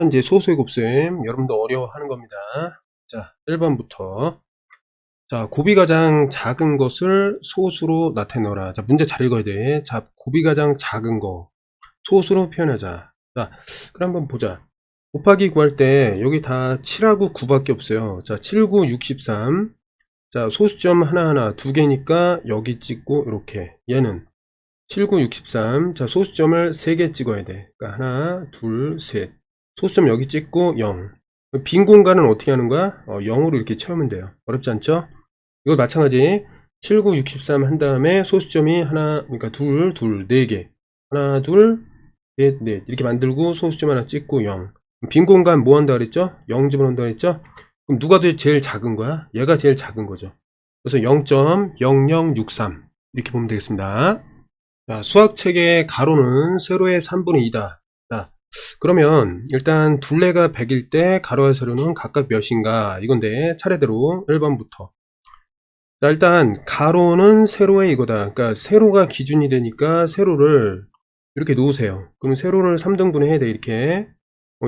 현재 소수의 곱셈 여러분도 어려워하는 겁니다. 자, 1번부터 자, 곱이 가장 작은 것을 소수로 나타내라. 자, 문제 잘 읽어야 돼. 자, 곱이 가장 작은 거 소수로 표현하자. 자, 그럼 한번 보자. 곱하기 구할 때 여기 다 7하고 9밖에 없어요. 자, 7, 9, 63. 자, 소수점 하나하나 두 개니까 여기 찍고 이렇게 얘는 7, 9, 63. 자, 소수점을 3개 찍어야 돼. 그러니까 하나, 둘, 셋. 소수점 여기 찍고 0. 빈 공간은 어떻게 하는 거야? 0으로 이렇게 채우면 돼요. 어렵지 않죠? 이거 마찬가지 7, 9, 63 한 다음에 소수점이 하나, 그러니까 둘, 둘, 4개. 하나, 둘, 넷, 넷. 이렇게 만들고 소수점 하나 찍고 0. 빈 공간 뭐 한다 그랬죠? 0 집어넣는다 그랬죠? 그럼 누가 제일 작은 거야? 얘가 제일 작은 거죠. 그래서 0.0063 이렇게 보면 되겠습니다. 자, 수학책의 가로는 세로의 3분의 2다. 자, 그러면 일단 둘레가 100일 때 가로와 세로는 각각 몇인가 이건데 차례대로 1번부터. 자, 일단 가로는 세로의 이거다. 그러니까 세로가 기준이 되니까 세로를 이렇게 놓으세요. 그럼 세로를 3등분해 해야 돼. 이렇게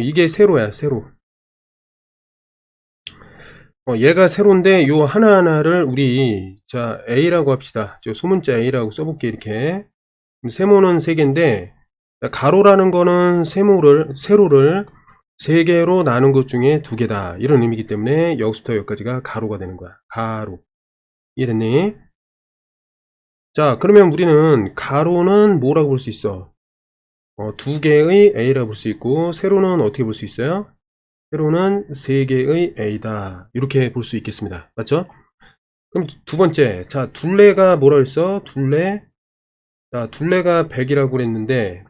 이게 세로야. 세로. 얘가 세로인데 요 하나하나를 우리 자 A라고 합시다. 저 소문자 A라고 써볼게. 이렇게 세모는 3개인데 가로라는 거는 세로를 3개로 나눈 것 중에 2개다 이런 의미이기 때문에 여기서부터 여기까지가 가로가 되는 거야. 가로. 이해됐니? 자, 그러면 우리는 가로는 뭐라고 볼 수 있어? 2개의 A라고 볼 수 있고 세로는 어떻게 볼 수 있어요? 세로는 3개의 A다 이렇게 볼 수 있겠습니다. 맞죠? 그럼 두 번째, 자, 둘레가 뭐라 그랬어? 자, 둘레가 100이라고 그랬는데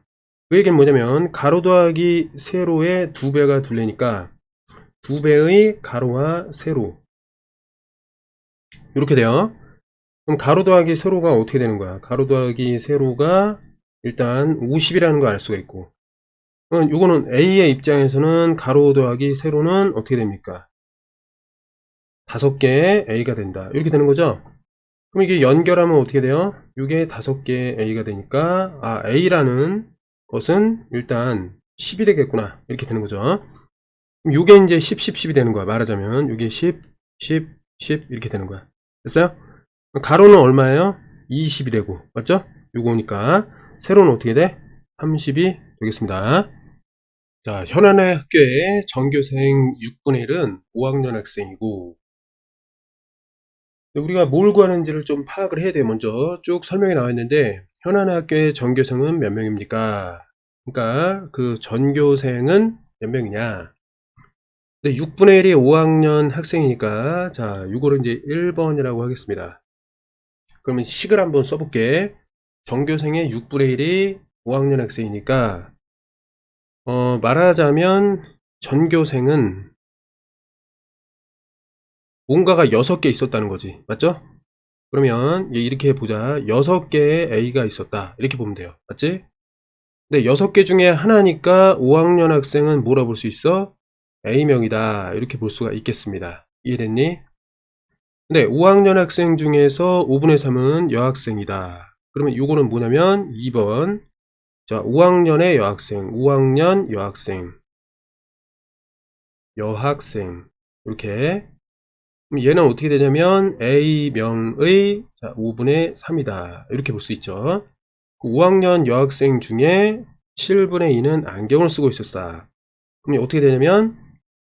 그 얘기는 뭐냐면 가로 더하기 세로의 2배가 둘레니까 2배의 가로와 세로 이렇게 돼요. 그럼 가로 더하기 세로가 어떻게 되는 거야? 가로 더하기 세로가 일단 50이라는 걸 알 수가 있고 요거는 A의 입장에서는 가로 더하기 세로는 어떻게 됩니까? 5개 A가 된다 이렇게 되는 거죠. 그럼 이게 연결하면 어떻게 돼요? 이게 5개 A가 되니까 A라는 것은 일단 10이 되겠구나 이렇게 되는 거죠. 그럼 요게 이제 10, 10, 10이 되는 거야. 말하자면 요게 10, 10, 10 이렇게 되는 거야. 됐어요? 가로는 얼마예요? 20이 되고 맞죠? 요거니까 세로는 어떻게 돼? 30이 되겠습니다. 자, 현안의 학교의 전교생 6분의 1은 5학년 학생이고 우리가 뭘 구하는지를 좀 파악을 해야 돼요. 먼저 쭉 설명이 나와 있는데 현안의 학교의 전교생은 몇 명입니까? 그러니까 그 전교생은 몇 명이냐? 근데 6분의 1이 5학년 학생이니까 자, 이거를 이제 1번이라고 하겠습니다. 그러면 식을 한번 써볼게. 전교생의 6분의 1이 5학년 학생이니까 말하자면 전교생은 뭔가가 6개 있었다는 거지. 맞죠? 그러면 이렇게 보자. 6개의 A가 있었다. 이렇게 보면 돼요. 맞지? 근데 6개 중에 하나니까 5학년 학생은 뭐라 볼 수 있어? A명이다. 이렇게 볼 수가 있겠습니다. 이해됐니? 근데 5학년 학생 중에서 5분의 3은 여학생이다. 그러면 요거는 뭐냐면 2번. 자, 5학년의 여학생, 5학년 여학생, 여학생. 이렇게. 그럼 얘는 어떻게 되냐면 A명의 5분의 3이다. 이렇게 볼 수 있죠. 5학년 여학생 중에 7분의 2는 안경을 쓰고 있었다. 그럼 어떻게 되냐면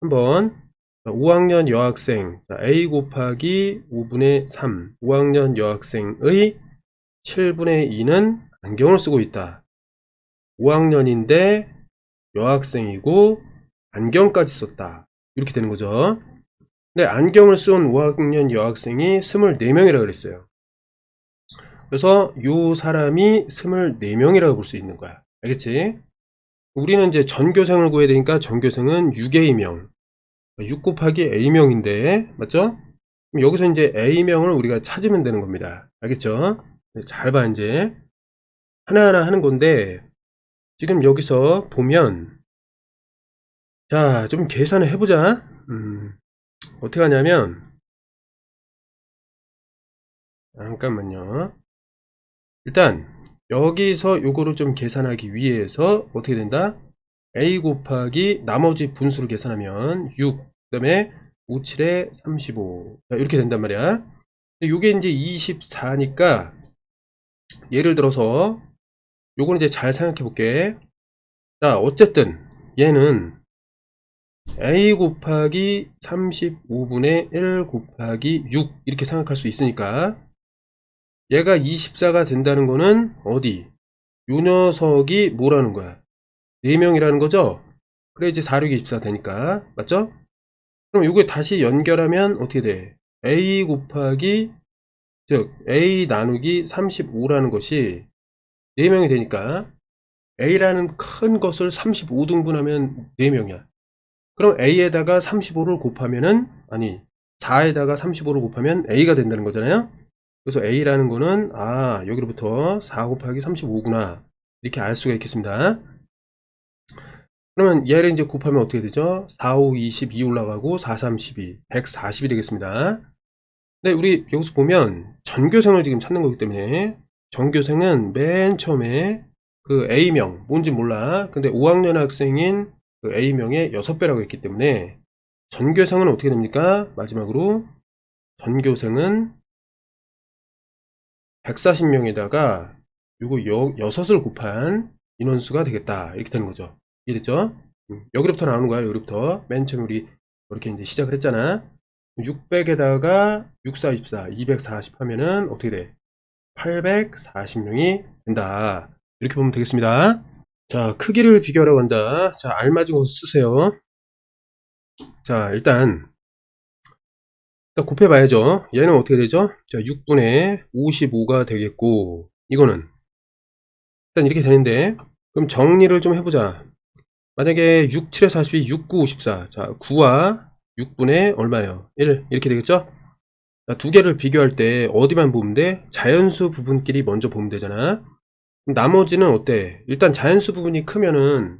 한번 5학년 여학생 A 곱하기 5분의 3 5학년 여학생의 7분의 2는 안경을 쓰고 있다. 5학년인데 여학생이고 안경까지 썼다. 이렇게 되는 거죠. 근데 안경을 쓴 5학년 여학생이 24명이라고 그랬어요. 그래서 요 사람이 24명이라고 볼 수 있는 거야. 알겠지? 우리는 이제 전교생을 구해야 되니까 전교생은 6A명 6 곱하기 A명인데 맞죠? 그럼 여기서 이제 A명을 우리가 찾으면 되는 겁니다. 알겠죠? 잘 봐. 이제 하나하나 하는 건데 지금 여기서 보면 자, 좀 계산을 해보자. 어떻게 하냐면 잠깐만요. 일단 여기서 요거를 좀 계산하기 위해서 어떻게 된다? A 곱하기 나머지 분수를 계산하면 6, 그 다음에 5, 7에 35. 자, 이렇게 된단 말이야. 요게 이제 24니까, 예를 들어서, 요거는 이제 잘 생각해 볼게. 자, 어쨌든, 얘는 A 곱하기 35분의 1 곱하기 6, 이렇게 생각할 수 있으니까, 얘가 24가 된다는 거는, 어디? 요 녀석이 뭐라는 거야? 4명이라는 거죠? 그래, 이제 4, 6, 24 되니까. 맞죠? 그럼 요거 다시 연결하면 어떻게 돼? A 곱하기, 즉, A 나누기 35라는 것이 4명이 되니까, A라는 큰 것을 35등분하면 4명이야. 그럼 A에다가 35를 곱하면은, 아니, 4에다가 35를 곱하면 A가 된다는 거잖아요? 그래서 A라는 거는, 아, 여기로부터 4 곱하기 35구나. 이렇게 알 수가 있겠습니다. 그러면 얘를 이제 곱하면 어떻게 되죠? 4, 5, 22 올라가고 4, 3, 12, 140이 되겠습니다. 네, 우리 여기서 보면 전교생을 지금 찾는 거기 때문에 전교생은 맨 처음에 그 A명, 뭔지 몰라. 근데 5학년 학생인 그 A명의 6배라고 했기 때문에 전교생은 어떻게 됩니까? 마지막으로 전교생은 140명에다가 요거 6을 곱한 인원수가 되겠다. 이렇게 되는 거죠. 이해됐죠? 여기로부터 나오는 거야. 여기로부터. 맨 처음에 우리 이렇게 이제 시작을 했잖아. 600에다가 6, 4, 24, 240 하면은 어떻게 돼? 840명이 된다. 이렇게 보면 되겠습니다. 자, 크기를 비교하라고 한다. 자, 알맞은 거 쓰세요. 자, 일단 곱해봐야죠. 얘는 어떻게 되죠? 자, 6분의 55가 되겠고, 이거는 일단 이렇게 되는데, 그럼 정리를 좀 해보자. 만약에 6, 7에 42, 6, 9, 54. 자, 9와 6분의 얼마예요? 1. 이렇게 되겠죠? 자, 두 개를 비교할 때 어디만 보면 돼? 자연수 부분끼리 먼저 보면 되잖아. 그럼 나머지는 어때? 일단 자연수 부분이 크면은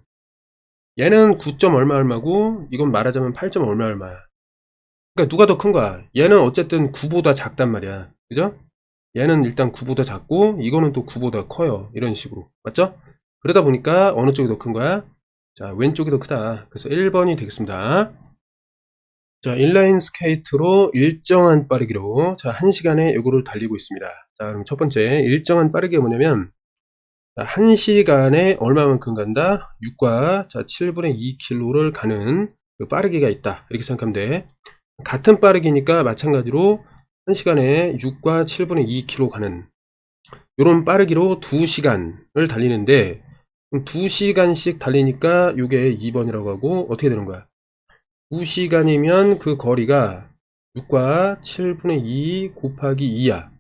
얘는 9점 얼마 얼마고 이건 말하자면 8점 얼마 얼마야. 그러니까 누가 더 큰 거야? 얘는 어쨌든 9보다 작단 말이야. 그죠? 얘는 일단 9보다 작고 이거는 또 9보다 커요. 이런 식으로. 맞죠? 그러다 보니까 어느 쪽이 더 큰 거야? 자, 왼쪽이 더 크다. 그래서 1번이 되겠습니다. 자, 인라인 스케이트로 일정한 빠르기로, 자, 1시간에 요거를 달리고 있습니다. 자, 그럼 첫 번째, 일정한 빠르기가 뭐냐면, 자, 1시간에 얼마만큼 간다? 6과, 자, 7분의 2km를 가는 그 빠르기가 있다. 이렇게 생각하면 돼. 같은 빠르기니까 마찬가지로 1시간에 6과 7분의 2km 가는, 요런 빠르기로 2시간을 달리는데, 2시간씩 달리니까 요게 2번이라고 하고, 어떻게 되는 거야? 2시간이면 그 거리가 6과 7분의 2 곱하기 2야.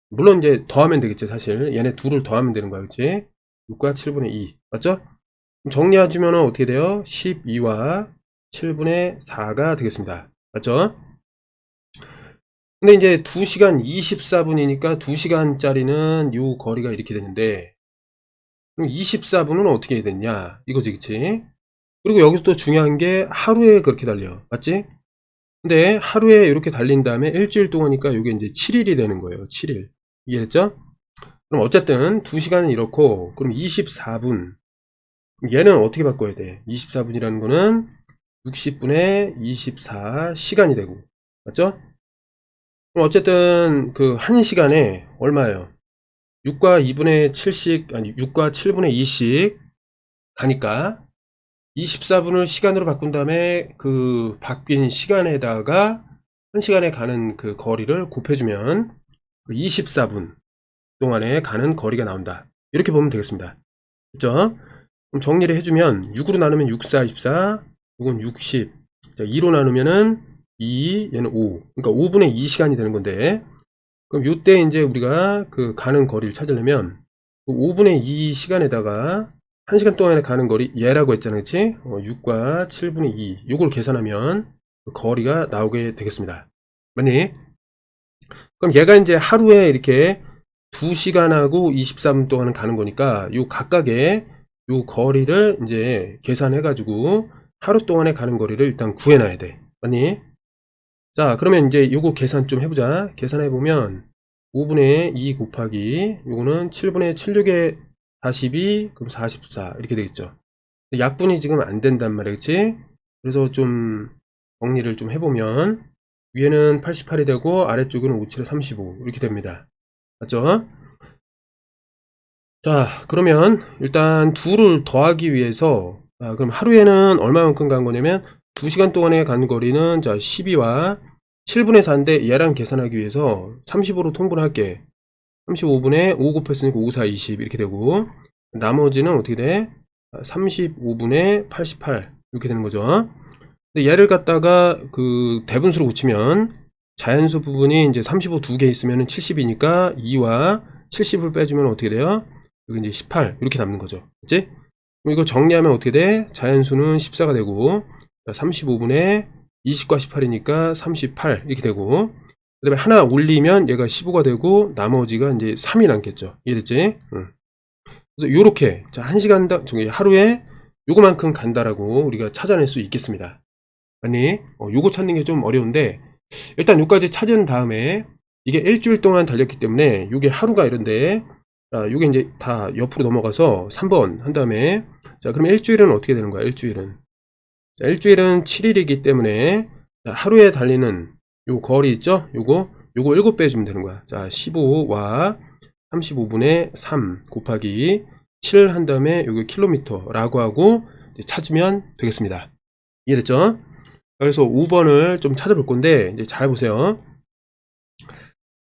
물론 이제 더하면 되겠지, 사실. 얘네 둘을 더하면 되는 거야, 그치? 6과 7분의 2. 맞죠? 정리해주면 어떻게 돼요? 12와 7분의 4가 되겠습니다. 맞죠? 근데 이제 2시간 24분이니까 2시간짜리는 요 거리가 이렇게 되는데, 그럼 24분은 어떻게 됐냐? 이거지, 그치? 그리고 여기서 또 중요한 게 하루에 그렇게 달려. 맞지? 근데 하루에 이렇게 달린 다음에 일주일 동안이니까 이게 이제 7일이 되는 거예요. 7일. 이해했죠? 그럼 어쨌든 2시간은 이렇고, 그럼 24분. 얘는 어떻게 바꿔야 돼? 24분이라는 거는 60분의 24시간이 되고. 맞죠? 그럼 어쨌든 그 1시간에 얼마예요? 6과 2분의 7씩, 아니 6과 7분의 2씩 가니까 24분을 시간으로 바꾼 다음에 그 바뀐 시간에다가 1시간에 가는 그 거리를 곱해주면 24분 동안에 가는 거리가 나온다. 이렇게 보면 되겠습니다. 그죠? 그럼 정리를 해주면 6으로 나누면 6, 4, 24, 이건 60. 자, 2로 나누면은 2, 얘는 5. 그러니까 5분의 2시간이 되는 건데, 그럼 요때 이제 우리가 그 가는 거리를 찾으려면 5분의 2시간에다가 1시간 동안에 가는 거리 얘라고 했잖아, 그치? 6과 7분의 2 요걸 계산하면 그 거리가 나오게 되겠습니다. 맞니? 그럼 얘가 이제 하루에 이렇게 2시간하고 24분 동안 가는 거니까 요 각각의 요 거리를 이제 계산해 가지고 하루 동안에 가는 거리를 일단 구해놔야 돼. 맞니? 자, 그러면 이제 요거 계산 좀 해보자. 계산해 보면 5분의 2 곱하기 요거는 7분의 76에 42, 그럼 44 이렇게 되겠죠. 약분이 지금 안 된단 말이야, 그치? 그래서 좀 정리를 좀 해보면 위에는 88이 되고 아래쪽은 57에 35 이렇게 됩니다. 맞죠? 자, 그러면 일단 둘을 더하기 위해서 그럼 하루에는 얼마만큼 간 거냐면 2시간 동안에 간 거리는 자 12와 7분의 4인데 얘랑 계산하기 위해서 35로 통분을 할게. 35분에 5 곱했으니까 5, 4, 20 이렇게 되고 나머지는 어떻게 돼? 35분에 88 이렇게 되는 거죠. 근데 얘를 갖다가 그 대분수로 고치면 자연수 부분이 이제 35 두 개 있으면 70이니까 2와 70을 빼주면 어떻게 돼요? 여기 이제 18 이렇게 남는 거죠. 그치? 그럼 이거 정리하면 어떻게 돼? 자연수는 14가 되고 35분에 20과 18이니까 38 이렇게 되고 그 다음에 하나 올리면 얘가 15가 되고 나머지가 이제 3이 남겠죠. 이해됐지? 응. 그래서 요렇게 자 1시간당 저기 하루에 요거만큼 간다라고 우리가 찾아낼 수 있겠습니다. 아니 요거 찾는 게 좀 어려운데 일단 요까지 찾은 다음에 이게 일주일 동안 달렸기 때문에 요게 하루가 이런데 자 요게 이제 다 옆으로 넘어가서 3번 한 다음에 자 그럼 일주일은 어떻게 되는 거야? 일주일은 자, 일주일은 7일이기 때문에 자, 하루에 달리는 요 거리 있죠? 요거 7배 주면 되는 거야. 자 15와 35분의 3 곱하기 7 한 다음에 요게 킬로미터라고 하고 찾으면 되겠습니다. 이해됐죠? 그래서 5번을 좀 찾아볼 건데 이제 잘 보세요.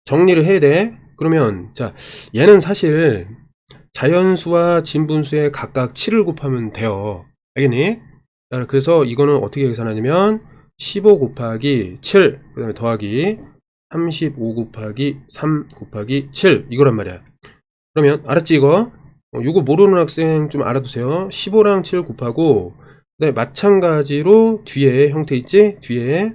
정리를 해야 돼. 그러면 자 얘는 사실 자연수와 진분수에 각각 7을 곱하면 돼요. 알겠니? 자, 그래서 이거는 어떻게 계산하냐면 15 곱하기 7 그 다음에 더하기 35 곱하기 3 곱하기 7 이거란 말이야. 그러면 알았지 이거? 이거 모르는 학생 좀 알아두세요. 15랑 7 곱하고 네, 마찬가지로 뒤에 형태 있지? 뒤에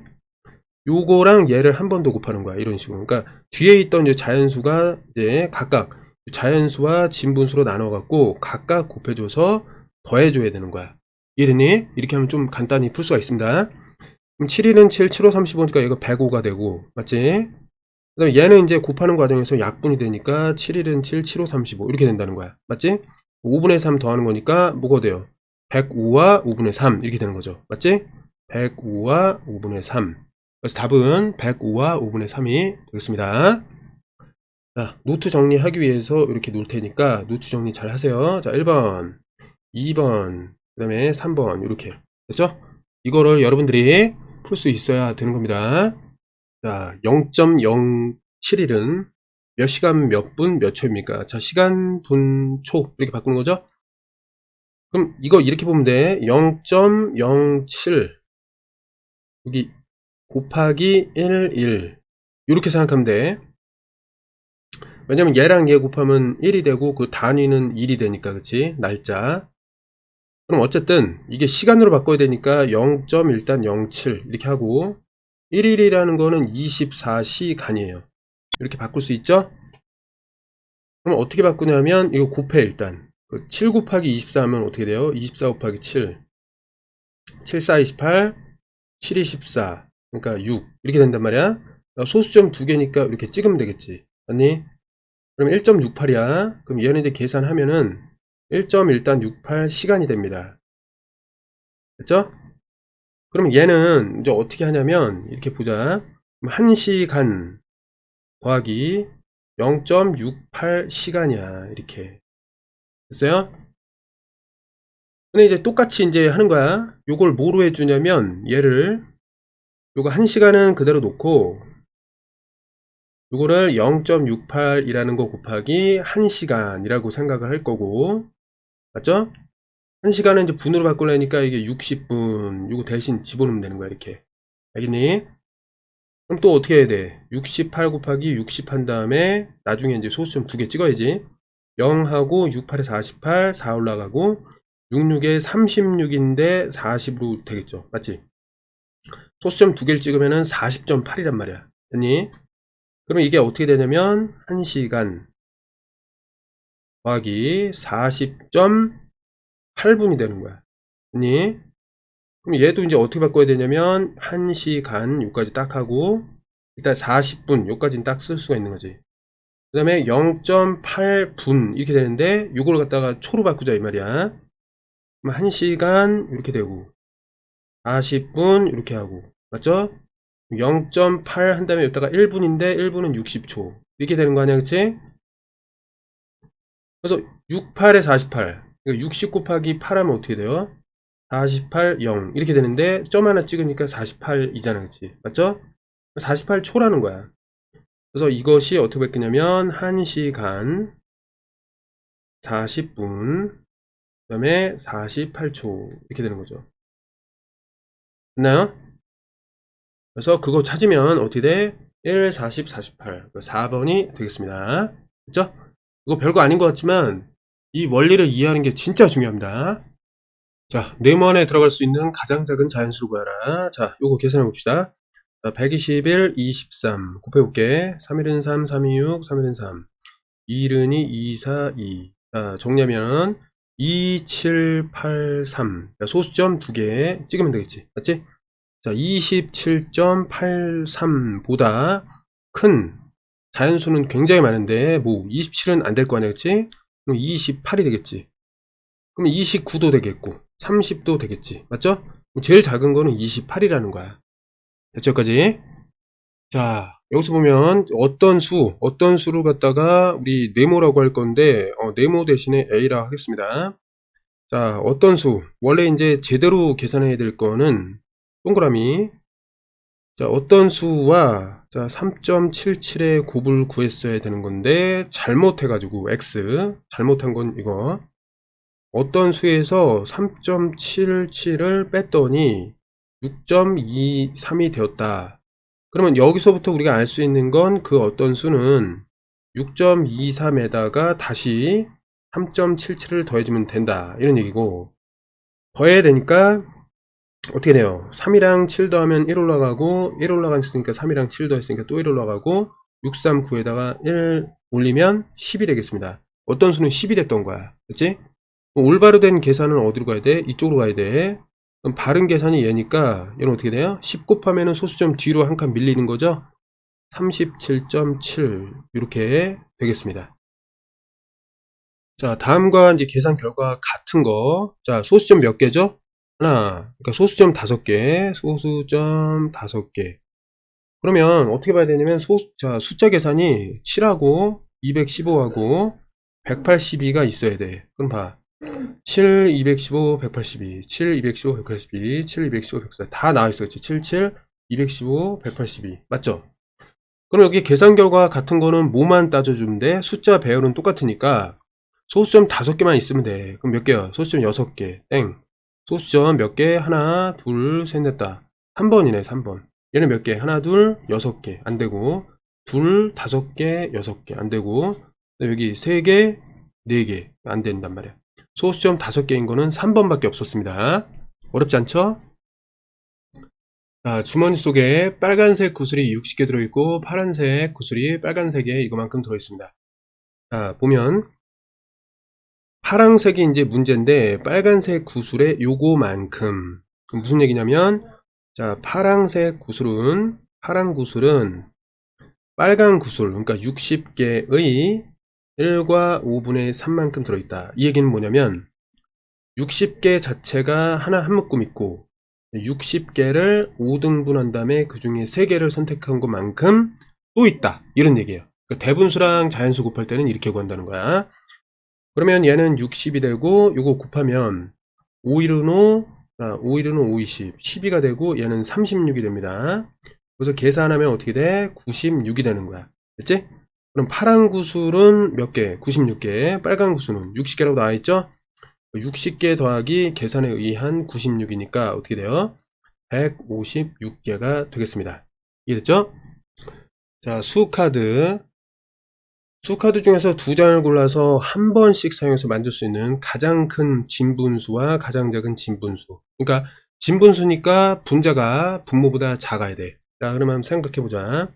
요거랑 얘를 한 번 더 곱하는 거야. 이런 식으로. 그러니까 뒤에 있던 이제 자연수가 이제 각각 자연수와 진분수로 나눠 갖고 각각 곱해줘서 더해줘야 되는 거야. 이해됐니? 이렇게 하면 좀 간단히 풀 수가 있습니다. 그럼 7일은 7, 7호 35니까 얘가 105가 되고 맞지? 그 다음에 얘는 이제 곱하는 과정에서 약분이 되니까 7일은 7, 7호 35 이렇게 된다는 거야. 맞지? 5분의 3 더하는 거니까 뭐가 돼요? 105와 5분의 3 이렇게 되는 거죠. 맞지? 105와 5분의 3 그래서 답은 105와 5분의 3이 되겠습니다. 자, 노트 정리하기 위해서 이렇게 놓을 테니까 노트 정리 잘 하세요. 자, 1번, 2번, 그 다음에 3번 이렇게 됐죠? 이거를 여러분들이 풀 수 있어야 되는 겁니다. 자, 0.071은 몇 시간 몇 분 몇 초입니까? 자, 시간, 분, 초 이렇게 바꾸는 거죠? 그럼 이거 이렇게 보면 돼. 0.07 여기 곱하기 11 이렇게 생각하면 돼. 왜냐면 얘랑 얘 곱하면 1이 되고 그 단위는 1이 되니까 그치? 날짜. 그럼 어쨌든 이게 시간으로 바꿔야 되니까 0. 일단 07 이렇게 하고 1일이라는 거는 24시간이에요. 이렇게 바꿀 수 있죠? 그럼 어떻게 바꾸냐면 이거 곱해 일단 7 곱하기 24 하면 어떻게 돼요? 24 곱하기 7 7, 4, 28 7, 24 그러니까 6 이렇게 된단 말이야. 소수점 두 개니까 이렇게 찍으면 되겠지. 맞니? 그럼 1.68이야. 그럼 얘는 이제 계산하면은 1.68 시간이 됩니다. 됐죠? 그럼 얘는 이제 어떻게 하냐면 이렇게 보자. 1시간 더하기 0.68 시간이야. 이렇게 됐어요? 근데 이제 똑같이 이제 하는 거야. 요걸 뭐로 해주냐면 얘를 요거 1시간은 그대로 놓고 요거를 0.68이라는 거 곱하기 1시간이라고 생각을 할 거고 맞죠? 1시간은 이제 분으로 바꾸려니까 이게 60분 요거 대신 집어넣으면 되는 거야 이렇게 알겠니? 그럼 또 어떻게 해야 돼? 68 곱하기 60 한 다음에 나중에 이제 소수점 두 개 찍어야지 0하고 68에 48 4 올라가고 66에 36인데 40으로 되겠죠 맞지? 소수점 두 개를 찍으면은 40.8이란 말이야 됐니? 그러면 이게 어떻게 되냐면 1시간 더하기 40.8분이 되는 거야 됐니? 그럼 얘도 이제 어떻게 바꿔야 되냐면 1시간 요까지 딱 하고 일단 40분 요까지는 딱 쓸 수가 있는 거지. 그 다음에 0.8분 이렇게 되는데 요걸 갖다가 초로 바꾸자 이 말이야. 그럼 1시간 이렇게 되고 40분 이렇게 하고 맞죠? 0.8 한 다음에 여기다가 1분인데 1분은 60초 이렇게 되는 거 아니야 그치? 그래서 68에 48 그러니까 60 곱하기 8 하면 어떻게 돼요? 48, 0 이렇게 되는데 점 하나 찍으니까 48이잖아 그치? 맞죠? 48초라는 거야. 그래서 이것이 어떻게 바뀌냐면 1시간 40분 그 다음에 48초 이렇게 되는 거죠. 됐나요? 그래서 그거 찾으면 어떻게 돼? 1, 40, 48 4번이 되겠습니다. 그쵸? 이거 별거 아닌 것 같지만 이 원리를 이해하는 게 진짜 중요합니다. 자, 네모 안에 들어갈 수 있는 가장 작은 자연수를 구하라. 자, 요거 계산해 봅시다. 121, 23 곱해볼게. 3일은 3, 3이 6, 3일은 3 2일은 2, 2, 4, 2 자, 정리하면 2, 7, 8, 3 소수점 2개 찍으면 되겠지 맞지? 자, 27.83보다 큰 자연수는 굉장히 많은데 뭐 27은 안 될 거 아니야 그치? 그럼 28이 되겠지. 그럼 29도 되겠고 30도 되겠지 맞죠? 제일 작은 거는 28이라는 거야. 됐죠 여기까지? 자, 여기서 보면 어떤 수를 갖다가 우리 네모라고 할 건데 네모 대신에 A라 하겠습니다. 자, 어떤 수 원래 이제 제대로 계산해야 될 거는 동그라미 자, 어떤 수와 자, 3.77의 곱을 구했어야 되는 건데 잘못해가지고 X 잘못한 건 이거 어떤 수에서 3.77을 뺐더니 6.23이 되었다. 그러면 여기서부터 우리가 알 수 있는 건 그 어떤 수는 6.23에다가 다시 3.77을 더해주면 된다 이런 얘기고 더해야 되니까 어떻게 돼요? 3이랑 7 더하면 1 올라가고 1 올라갔으니까 3이랑 7 더했으니까 또 1 올라가고 6, 3, 9에다가 1 올리면 10이 되겠습니다. 어떤 수는 10이 됐던 거야. 그치? 올바로 된 계산은 어디로 가야 돼? 이쪽으로 가야 돼. 그럼 바른 계산이 얘니까 얘는 어떻게 돼요? 10 곱하면 소수점 뒤로 한 칸 밀리는 거죠? 37.7 이렇게 되겠습니다. 자, 다음과 이제 계산 결과 같은 거. 자, 소수점 몇 개죠? 하나. 그러니까 소수점 5개. 소수점 5개. 그러면 어떻게 봐야 되냐면 자, 숫자 계산이 7하고 215하고 182가 있어야 돼. 그럼 봐. 7, 215, 182, 7, 215, 182, 7, 215, 182. 다 나와있어. 그치? 77, 215, 182. 맞죠? 그럼 여기 계산 결과 같은 거는 뭐만 따져주면 돼? 숫자 배열은 똑같으니까 소수점 5개만 있으면 돼. 그럼 몇 개야? 소수점 6개. 땡. 소수점 몇 개? 하나, 둘, 셋, 넷, 다. 3번이네, 3번. 얘는 몇 개? 하나, 둘, 6개. 안 되고. 둘, 5개, 6개. 안 되고. 여기 3개, 4개. 안 된단 말이야. 소수점 5개인 거는 3번밖에 없었습니다. 어렵지 않죠? 자, 주머니 속에 빨간색 구슬이 60개 들어있고 파란색 구슬이 빨간색에 이거만큼 들어있습니다. 자, 보면 파란색이 이제 문제인데 빨간색 구슬에 요거만큼 무슨 얘기냐면 자, 파란 구슬은 빨간 구슬 그러니까 60개의 1과 5분의 3만큼 들어있다. 이 얘기는 뭐냐면 60개 자체가 하나 한 묶음 있고 60개를 5등분 한 다음에 그 중에 3개를 선택한 것만큼 또 있다 이런 얘기예요. 그러니까 대분수랑 자연수 곱할 때는 이렇게 구한다는 거야. 그러면 얘는 60이 되고 요거 곱하면 5일은 5, 5일은 5, 20, 12가 되고 얘는 36이 됩니다. 그래서 계산하면 어떻게 돼? 96이 되는 거야. 됐지? 그럼 파란 구슬은 몇 개? 96개. 빨간 구슬은 60개라고 나와있죠? 60개 더하기 계산에 의한 96이니까 어떻게 돼요? 156개가 되겠습니다. 이해됐죠? 자, 수카드 중에서 2장을 골라서 한 번씩 사용해서 만들 수 있는 가장 큰 진분수와 가장 작은 진분수. 그러니까 진분수니까 분자가 분모보다 작아야 돼. 자, 그러면 한번 생각해보자.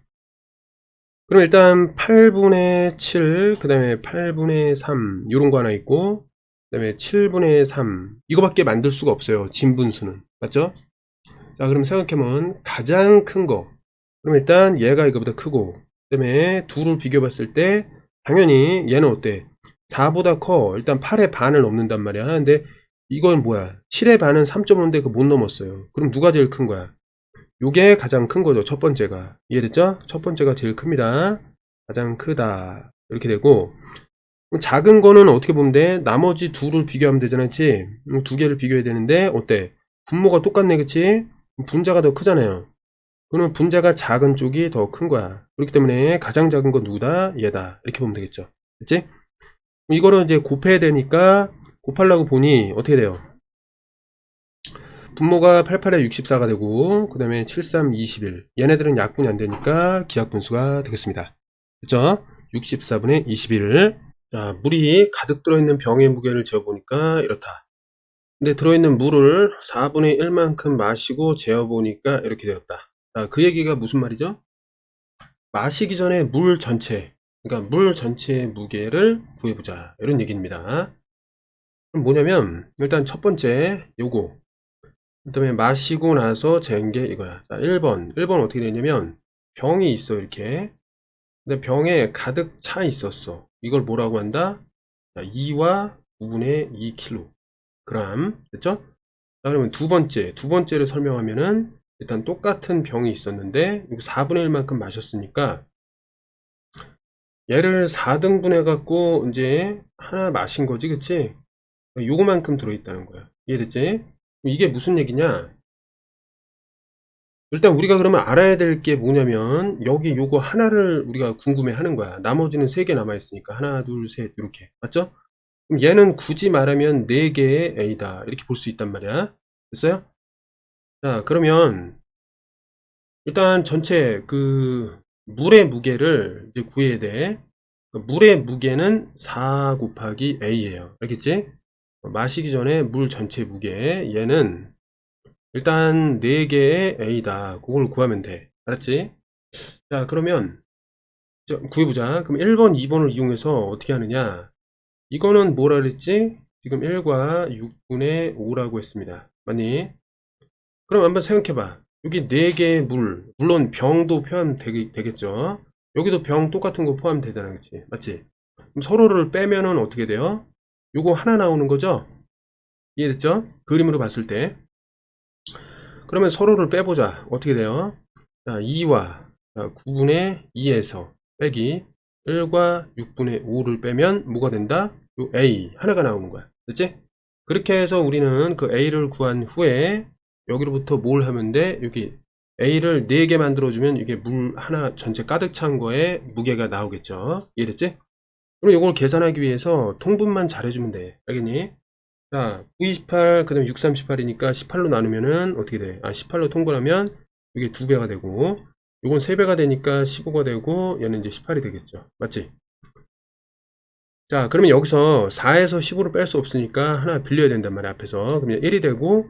그럼 일단 8분의 7, 그 다음에 8분의 3 이런 거 하나 있고 그 다음에 7분의 3 이거밖에 만들 수가 없어요. 진분수는. 맞죠? 자, 그럼 생각해보면 가장 큰 거. 그럼 일단 얘가 이거보다 크고 그 다음에 둘을 비교해 봤을 때 당연히 얘는 어때? 4보다 커. 일단 8의 반을 넘는단 말이야. 근데 이건 뭐야? 7의 반은 3.5인데 그 못 넘었어요. 그럼 누가 제일 큰 거야? 요게 가장 큰 거죠. 첫 번째가. 이해됐죠? 첫 번째가 제일 큽니다. 가장 크다. 이렇게 되고, 작은 거는 어떻게 보면 돼? 나머지 둘을 비교하면 되잖아, 그치? 두 개를 비교해야 되는데, 어때? 분모가 똑같네, 그치? 분자가 더 크잖아요. 그러면 분자가 작은 쪽이 더 큰 거야. 그렇기 때문에 가장 작은 건 누구다? 얘다. 이렇게 보면 되겠죠. 그치? 이거를 이제 곱해야 되니까, 곱하려고 보니, 어떻게 돼요? 분모가 88에 64가 되고, 그 다음에 73, 21. 얘네들은 약분이 안 되니까 기하분수가 되겠습니다. 그쵸? 64분의 21. 자, 물이 가득 들어있는 병의 무게를 재어보니까 이렇다. 근데 들어있는 물을 4분의 1만큼 마시고 재어보니까 이렇게 되었다. 자, 그 얘기가 무슨 말이죠? 마시기 전에 물 전체, 그러니까 물 전체의 무게를 구해보자. 이런 얘기입니다. 그럼 뭐냐면, 일단 첫 번째, 요거. 그 다음에 마시고 나서 재은 게 이거야. 자, 1번. 1번 어떻게 되냐면, 병이 있어, 이렇게. 근데 병에 가득 차 있었어. 이걸 뭐라고 한다? 자, 2와 9분의 2kg. 됐죠? 자, 그러면 두 번째를 설명하면은, 일단 똑같은 병이 있었는데, 이거 4분의 1만큼 마셨으니까, 얘를 4등분 해갖고, 이제, 하나 마신 거지, 그치? 요거만큼 들어있다는 거야. 이해됐지? 이게 무슨 얘기냐? 일단 우리가 그러면 알아야 될 게 뭐냐면 여기 요거 하나를 우리가 궁금해 하는 거야. 나머지는 3개 남아있으니까 하나 둘 셋 이렇게 맞죠? 그럼 얘는 굳이 말하면 4개의 A다 이렇게 볼 수 있단 말이야. 됐어요? 자, 그러면 일단 전체 그 물의 무게를 이제 구해야 돼. 물의 무게는 4 곱하기 A예요. 알겠지? 마시기 전에 물 전체 무게 얘는 일단 4개의 A다. 그걸 구하면 돼. 알았지? 자, 그러면 구해보자. 그럼 1번, 2번을 이용해서 어떻게 하느냐? 이거는 뭐라 그랬지? 지금 1과 6분의 5라고 했습니다. 맞니? 그럼 한번 생각해봐. 여기 4개의 물론 병도 포함되겠죠? 여기도 병 똑같은 거 포함되잖아. 그치? 맞지? 그럼 서로를 빼면은 어떻게 돼요? 요거 하나 나오는 거죠? 이해됐죠? 그림으로 봤을 때. 그러면 서로를 빼보자. 어떻게 돼요? 자, 2와 9분의 2에서 빼기 1과 6분의 5를 빼면 뭐가 된다? 요 A 하나가 나오는 거야. 됐지? 그렇게 해서 우리는 그 A를 구한 후에 여기로부터 뭘 하면 돼? 여기 A를 4개 만들어주면 이게 물 하나 전체 가득 찬 거에 무게가 나오겠죠. 이해됐지? 그럼 이걸 계산하기 위해서 통분만 잘해주면 돼. 알겠니? 자, 928, 그 다음에 638이니까 18로 나누면은 어떻게 돼? 18로 통분하면 이게 2배가 되고, 요건 3배가 되니까 15가 되고, 얘는 이제 18이 되겠죠. 맞지? 자, 그러면 여기서 4에서 15를 뺄 수 없으니까 하나 빌려야 된단 말이야, 앞에서. 그러면 1이 되고,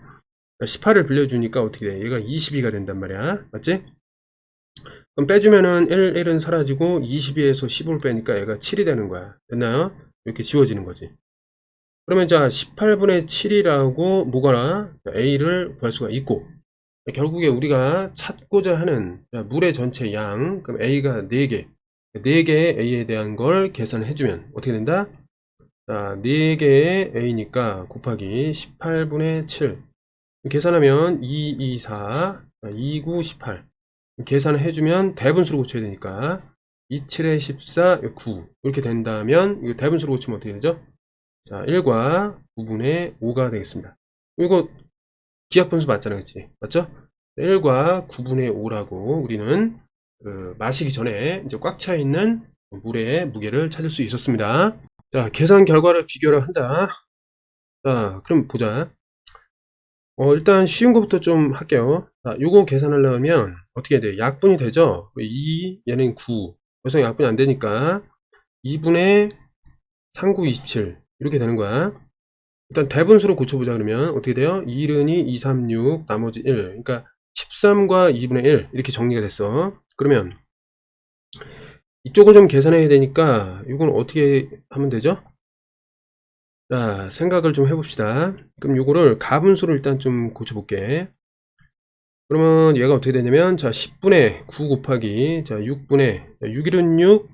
18을 빌려주니까 어떻게 돼? 얘가 22가 된단 말이야. 맞지? 그럼 빼주면은 1은 사라지고, 22에서 15를 빼니까 얘가 7이 되는 거야. 됐나요? 이렇게 지워지는 거지. 그러면 자 18분의 7이라고 뭐거나 A를 구할 수가 있고 결국에 우리가 찾고자 하는 물의 전체 양 그럼 A가 4개 4개의 A에 대한 걸 계산해 주면 어떻게 된다? 자 4개의 A니까 곱하기 18분의 7 계산하면 2, 2, 4 2, 9, 18 계산을 해주면 대분수로 고쳐야 되니까 2, 7에 14, 9 이렇게 된다면 이거 대분수로 고치면 어떻게 되죠? 자, 1과 9분의 5가 되겠습니다. 이거 기하분수 맞잖아요. 그치? 맞죠? 1과 9분의 5라고 우리는 마시기 전에 이제 꽉 차 있는 물의 무게를 찾을 수 있었습니다. 자, 계산 결과를 비교를 한다. 자, 그럼 보자. 일단 쉬운 것부터 좀 할게요. 자, 요거 계산하려면 어떻게 돼? 약분이 되죠? 2, 얘는 9. 벌써 약분이 안 되니까 2분의 39, 27. 이렇게 되는 거야. 일단 대분수로 고쳐보자 그러면 어떻게 돼요? 1은이 2, 3, 6 나머지 1 그러니까 13과 2분의 1 이렇게 정리가 됐어. 그러면 이쪽을 좀 계산해야 되니까 이건 어떻게 하면 되죠? 자 생각을 좀 해봅시다. 그럼 요거를 가분수로 일단 좀 고쳐볼게. 그러면 얘가 어떻게 되냐면 자 10분의 9 곱하기 자 6분의 6일은 6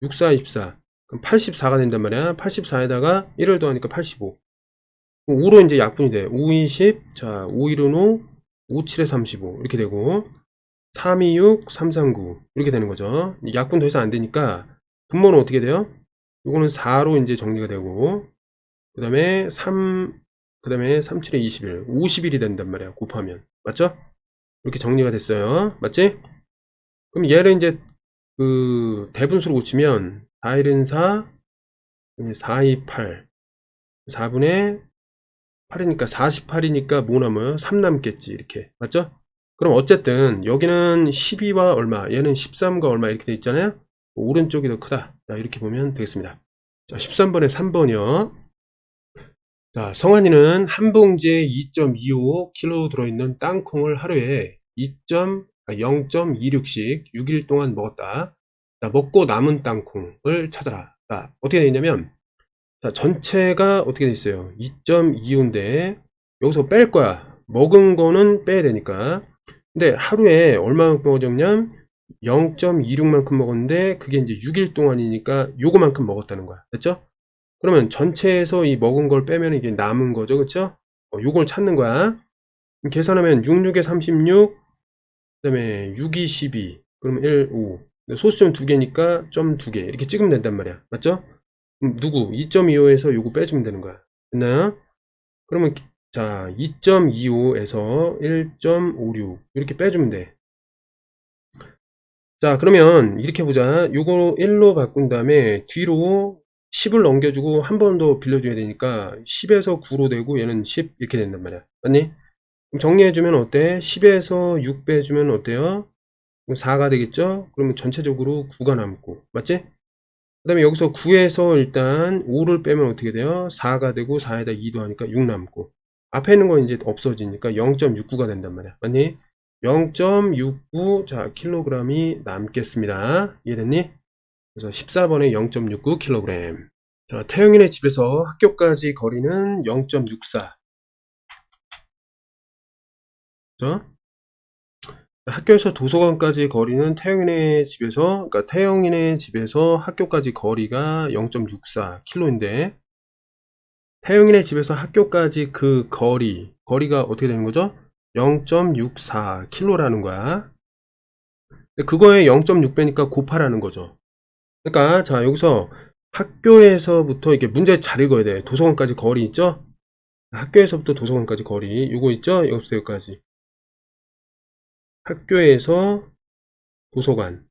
64 24 그럼 84가 된단 말이야. 84에다가 1을 더하니까 85 5로 이제 약분이 돼. 5, 20, 자, 5, 1은 5, 5, 7에 35. 이렇게 되고, 3, 2, 6, 3, 3, 9. 이렇게 되는 거죠. 약분 더 이상 안 되니까, 분모는 어떻게 돼요? 요거는 4로 이제 정리가 되고, 그 다음에 3, 7에 21. 50일이 된단 말이야. 곱하면. 맞죠? 이렇게 정리가 됐어요. 맞지? 그럼 얘를 이제, 그, 대분수로 고치면, 4, 1은 4, 4, 2, 8. 4분의 8이니까 48이니까 뭐 남아요? 3 남겠지. 이렇게. 맞죠? 그럼 어쨌든 여기는 12와 얼마, 얘는 13과 얼마 이렇게 돼 있잖아요. 오른쪽이 더 크다. 자, 이렇게 보면 되겠습니다. 자, 13번에 3번이요. 자, 성환이는 한 봉지에 2.25kg 들어있는 땅콩을 하루에 0.26씩 6일 동안 먹었다. 자, 먹고 남은 땅콩을 찾아라. 자, 어떻게 되냐면, 자, 전체가 어떻게 돼 있어요? 2.25인데, 여기서 뺄 거야. 먹은 거는 빼야 되니까. 근데 하루에 얼마만큼 먹었냐면, 0.26만큼 먹었는데, 그게 이제 6일 동안이니까 요거만큼 먹었다는 거야. 됐죠? 그러면 전체에서 이 먹은 걸 빼면 이게 남은 거죠. 그쵸? 요걸 찾는 거야. 계산하면 66에 36, 그 다음에 6이 12, 그러면 1, 5. 소수점 2개니까 점 2개. 이렇게 찍으면 된단 말이야. 맞죠? 누구? 2.25에서 요거 빼주면 되는 거야. 됐나요? 그러면, 자, 2.25에서 1.56. 이렇게 빼주면 돼. 자, 그러면 이렇게 보자. 요거 1로 바꾼 다음에 뒤로 10을 넘겨주고 한 번 더 빌려줘야 되니까 10에서 9로 되고 얘는 10 이렇게 된단 말이야. 맞니? 그럼 정리해주면 어때? 10에서 6 빼주면 어때요? 4가 되겠죠? 그러면 전체적으로 9가 남고. 맞지? 그 다음에 여기서 9에서 일단 5를 빼면 어떻게 돼요? 4가 되고 4에다 2도 하니까 6 남고. 앞에 있는 건 이제 없어지니까 0.69가 된단 말이야. 맞니? 0.69, 자, 킬로그램이 남겠습니다. 이해됐니? 그래서 14번에 0.69kg. 자, 태영이네 집에서 학교까지 거리는 0.64. 자, 학교에서 도서관까지 거리는 태영이네 집에서, 그러니까 태영이네 집에서 학교까지 거리가 0.64km인데, 태영이네 집에서 학교까지 그 거리가 어떻게 되는 거죠? 0.64km라는 거야. 그거에 0.6 빼니까 곱하라는 거죠. 그러니까 자, 여기서 학교에서부터 이게 문제 잘 읽어야 돼. 도서관까지 거리 있죠? 학교에서부터 도서관까지 거리 요거 있죠? 여기부터 여기까지. 학교에서 도서관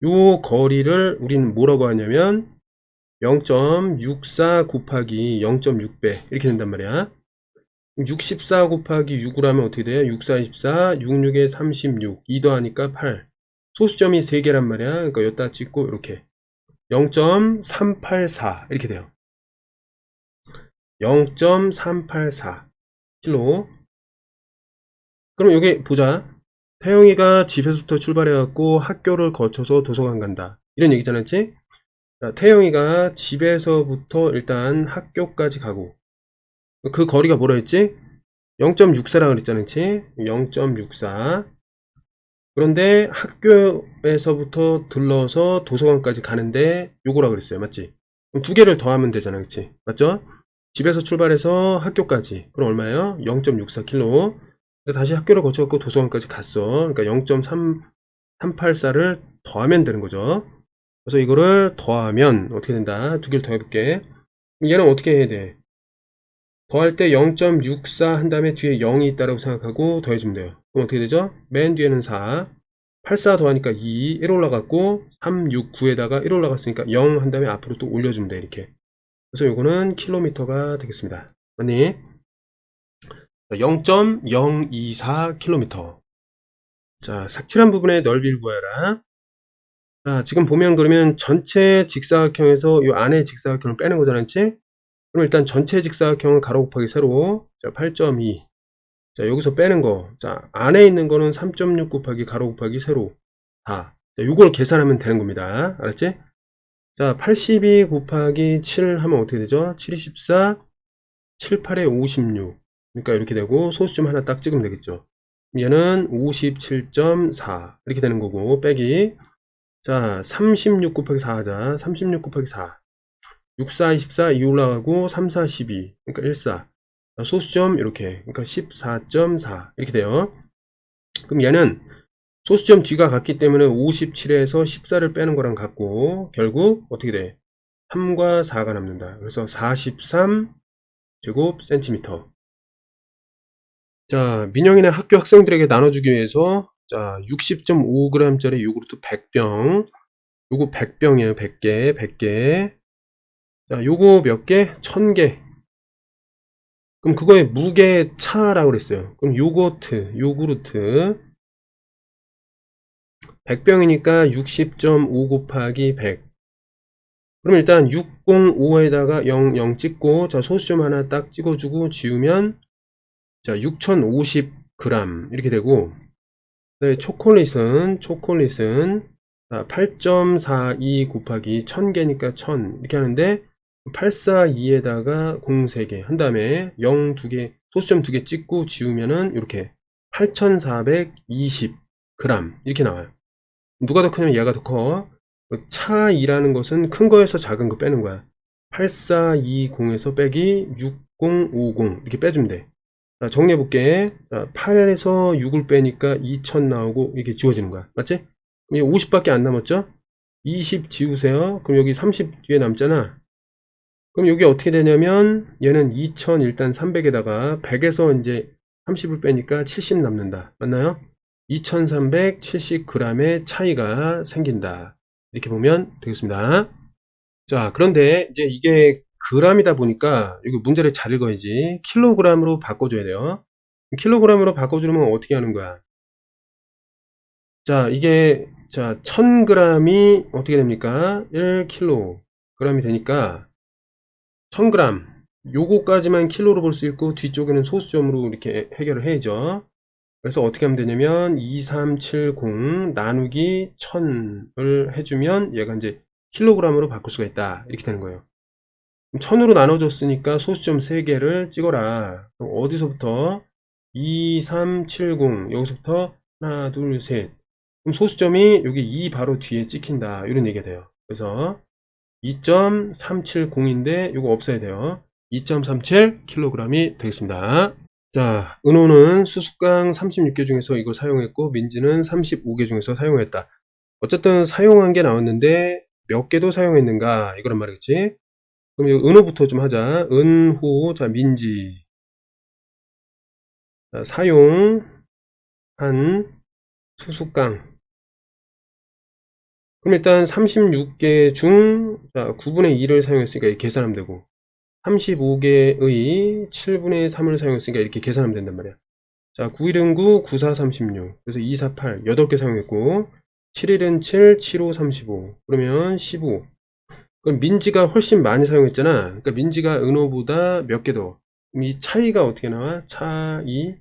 요 거리를 우리는 뭐라고 하냐면 0.64 곱하기 0.6배 이렇게 된단 말이야. 64 곱하기 6으로 하면 어떻게 돼요? 64, 24, 66에 36, 2 더하니까 8. 소수점이 3개란 말이야. 그러니까 여기다 찍고 이렇게 0.384 이렇게 돼요. 0.384 킬로. 그럼 여기 보자. 태영이가 집에서부터 출발해갖고 학교를 거쳐서 도서관 간다. 이런 얘기잖아, 그치? 자, 태영이가 집에서부터 일단 학교까지 가고 그 거리가 뭐라 했지? 0.64라 그랬잖아, 그치? 0.64. 그런데 학교에서부터 들러서 도서관까지 가는데 요거라 그랬어요. 맞지? 그럼 두 개를 더하면 되잖아, 그치? 맞죠? 집에서 출발해서 학교까지. 그럼 얼마예요? 0.64km. 다시 학교를 거쳐갖고 도서관까지 갔어. 그러니까 0.384를 더하면 되는 거죠. 그래서 이거를 더하면 어떻게 된다? 두 개를 더해볼게. 얘는 어떻게 해야 돼? 더할 때 0.64 한 다음에 뒤에 0이 있다고 생각하고 더해주면 돼요. 그럼 어떻게 되죠? 맨 뒤에는 4. 84 더하니까 2, 1 올라갔고 3, 6, 9에다가 1 올라갔으니까 0 한 다음에 앞으로 또 올려주면 돼. 이렇게. 그래서 요거는 킬로미터가 되겠습니다. 맞니? 0.024km. 자, 색칠한 부분의 넓이를 구하라. 자, 지금 보면 그러면 전체 직사각형에서 이 안에 직사각형을 빼는 거잖아, 그치? 그럼 일단 전체 직사각형을 가로 곱하기 세로. 자, 8.2. 자, 여기서 빼는 거. 자, 안에 있는 거는 3.6 곱하기 가로 곱하기 세로. 4. 자, 요걸 계산하면 되는 겁니다. 알았지? 자, 82 곱하기 7 하면 어떻게 되죠? 7이 14, 7, 8에 56. 그러니까 이렇게 되고, 소수점 하나 딱 찍으면 되겠죠. 얘는 57.4. 이렇게 되는 거고, 빼기. 자, 36 곱하기 4 하자. 36 곱하기 4. 6, 4, 24, 2 올라가고 3, 4, 12. 그러니까 1, 4. 소수점 이렇게. 그러니까 14.4 이렇게 돼요. 그럼 얘는 소수점 뒤가 같기 때문에 57에서 14를 빼는 거랑 같고 결국 어떻게 돼? 3과 4가 남는다. 그래서 43 제곱센티미터. 자, 민영이네 학교 학생들에게 나눠주기 위해서 자 60.5g 짜리 요구르트 100병, 요거 100병이에요. 100개 100개. 자, 요거 몇 개? 1000개. 그럼 그거의 무게 차라고 그랬어요. 그럼 요구르트 100병이니까 60.5 곱하기 100. 그럼 일단 605에다가 00 찍고 자 소수점 하나 딱 찍어주고 지우면 자 6050g 이렇게 되고, 네, 초콜릿은 8.42 곱하기 1000개니까 1000 이렇게 하는데 842에다가 0 3개 한 다음에 0 2개 소수점 2개 찍고 지우면은 이렇게 8420g 이렇게 나와요. 누가 더 크냐면 얘가 더 커. 차 2라는 것은 큰 거에서 작은 거 빼는 거야. 8420에서 빼기 6050 이렇게 빼주면 돼. 자, 정리해 볼게. 8에서 6을 빼니까 2000 나오고 이게 지워지는 거야. 맞지? 그럼 50밖에 안 남았죠? 20 지우세요. 그럼 여기 30 뒤에 남잖아. 그럼 여기 어떻게 되냐면 얘는 2000 일단 300에다가 100에서 이제 30을 빼니까 70 남는다. 맞나요? 2370g의 차이가 생긴다. 이렇게 보면 되겠습니다. 자, 그런데 이제 이게 g이다 보니까 여기 문제를 잘 읽어야지. 킬로그램으로 바꿔줘야 돼요. 킬로그램으로 바꿔주려면 어떻게 하는 거야? 자, 이게 자 1000g이 어떻게 됩니까? 1kg이 되니까 1000g 요거까지만 킬로로 볼 수 있고 뒤쪽에는 소수점으로 이렇게 해결을 해야죠. 그래서 어떻게 하면 되냐면 2370 나누기 1000을 해주면 얘가 이제 킬로그램으로 바꿀 수가 있다. 이렇게 되는 거예요. 1000으로 나눠줬으니까 소수점 3개를 찍어라. 그럼 어디서부터? 2370 여기서부터 하나 둘 셋. 그럼 소수점이 여기 2 바로 뒤에 찍힌다. 이런 얘기가 돼요. 그래서 2.370인데 이거 없어야 돼요. 2.37kg이 되겠습니다. 자, 은호는 수습강 36개 중에서 이거 사용했고 민지는 35개 중에서 사용했다. 어쨌든 사용한 게 나왔는데 몇 개도 사용했는가 이거란 말이겠지. 그럼 이 은호부터 좀 하자. 은호, 자 민지. 자, 사용한 수습강. 그럼 일단 36개 중 9분의 2를 사용했으니까 이렇게 계산하면 되고 35개의 7분의 3을 사용했으니까 이렇게 계산하면 된단 말이야. 자, 9일은 9, 94, 36. 그래서 2, 4, 8, 8개 사용했고 7일은 7, 75, 35. 그러면 15. 그럼 민지가 훨씬 많이 사용했잖아. 그러니까 민지가 은호보다 몇 개 더. 그럼 이 차이가 어떻게 나와? 차이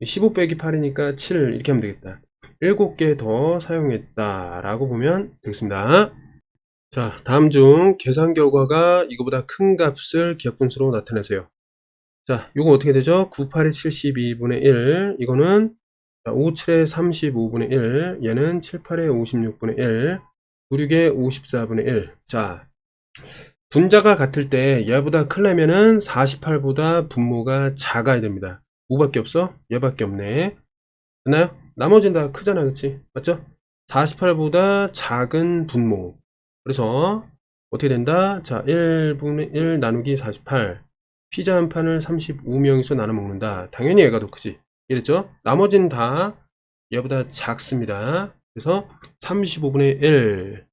15 빼기 8이니까 7 이렇게 하면 되겠다. 7개 더 사용했다 라고 보면 되겠습니다. 자, 다음 중 계산 결과가 이거보다 큰 값을 기하분수로 나타내세요. 자, 이거 어떻게 되죠? 98에 72분의 1 이거는 57에 35분의 1 얘는 78에 56분의 1 96에 54분의 1. 자, 분자가 같을 때 얘보다 크려면은 48보다 분모가 작아야 됩니다. 뭐밖에 없어? 얘밖에 없네. 됐나요? 나머지는 다 크잖아, 그치? 맞죠? 48보다 작은 분모. 그래서 어떻게 된다? 자, 1분의 1 나누기 48. 피자 한 판을 35명이서 나눠 먹는다. 당연히 얘가 더 크지. 이랬죠? 나머지는 다 얘보다 작습니다. 그래서 35분의 1.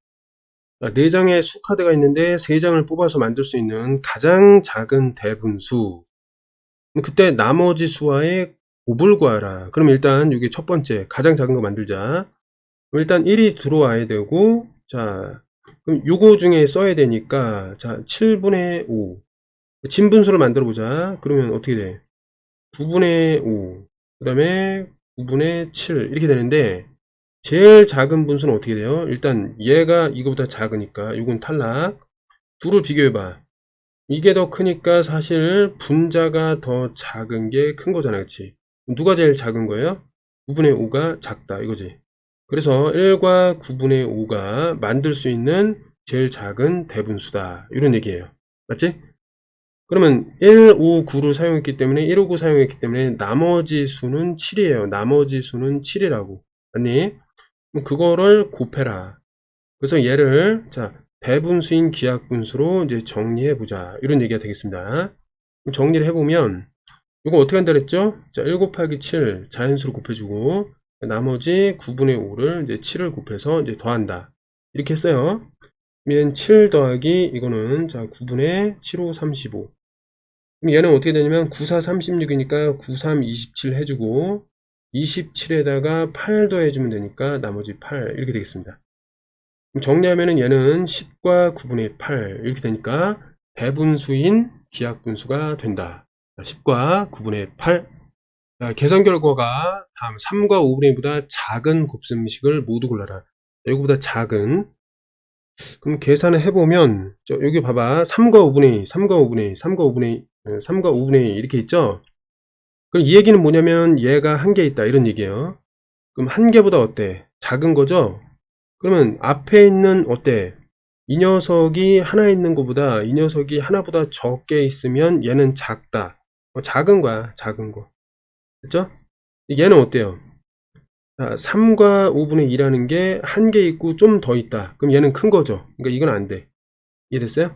4장의 수카드가 있는데 3장을 뽑아서 만들 수 있는 가장 작은 대분수. 그때 나머지 수와의 곱을 구하라. 그럼 일단 이게 첫 번째 가장 작은 거 만들자. 그럼 일단 1이 들어와야 되고, 자, 그럼 요거 중에 써야 되니까, 자, 7분의 5. 진분수를 만들어 보자. 그러면 어떻게 돼? 9분의 5. 그 다음에 9분의 7. 이렇게 되는데, 제일 작은 분수는 어떻게 돼요? 일단 얘가 이거보다 작으니까 이건 탈락. 둘을 비교해봐. 이게 더 크니까 사실 분자가 더 작은 게 큰 거잖아, 그치? 누가 제일 작은 거예요? 9분의 5가 작다 이거지. 그래서 1과 9분의 5가 만들 수 있는 제일 작은 대분수다 이런 얘기예요. 맞지? 그러면 1, 5, 9를 사용했기 때문에 1, 5, 9 사용했기 때문에 나머지 수는 7이에요. 나머지 수는 7이라고. 맞니? 그럼 그거를 곱해라. 그래서 얘를 자 배분수인 기하분수로 이제 정리해 보자. 이런 얘기가 되겠습니다. 정리를 해보면 이거 어떻게 한다 그랬죠? 자, 1 곱하기 7 자연수로 곱해주고 나머지 9분의 5를 이제 7을 곱해서 이제 더한다. 이렇게 했어요. 그러면 7 더하기 이거는 자 9분의 7, 5, 35. 그럼 얘는 어떻게 되냐면 9, 4, 36이니까 9, 3, 27 해주고 27에다가 8 더해주면 되니까 나머지 8 이렇게 되겠습니다. 그럼 정리하면은 얘는 10과 9분의 8 이렇게 되니까 배분수인 기하분수가 된다. 10과 9분의 8. 자, 계산 결과가 다음 3과 5분의 2보다 작은 곱셈식을 모두 골라라. 이거보다 작은. 그럼 계산을 해보면 여기 봐봐. 3과 5분의 2, 3과 5분의 2, 3과 5분의 2, 3과 5분의 2 이렇게 있죠. 그럼 이 얘기는 뭐냐면 얘가 한 개 있다 이런 얘기예요. 그럼 한 개보다 어때? 작은 거죠? 그러면 앞에 있는 어때? 이 녀석이 하나 있는 것보다 이 녀석이 하나보다 적게 있으면 얘는 작다. 작은 거야, 작은 거. 됐죠? 얘는 어때요? 자, 3과 5분의 2라는 게 한 개 있고 좀 더 있다. 그럼 얘는 큰 거죠. 그러니까 이건 안 돼. 이해됐어요?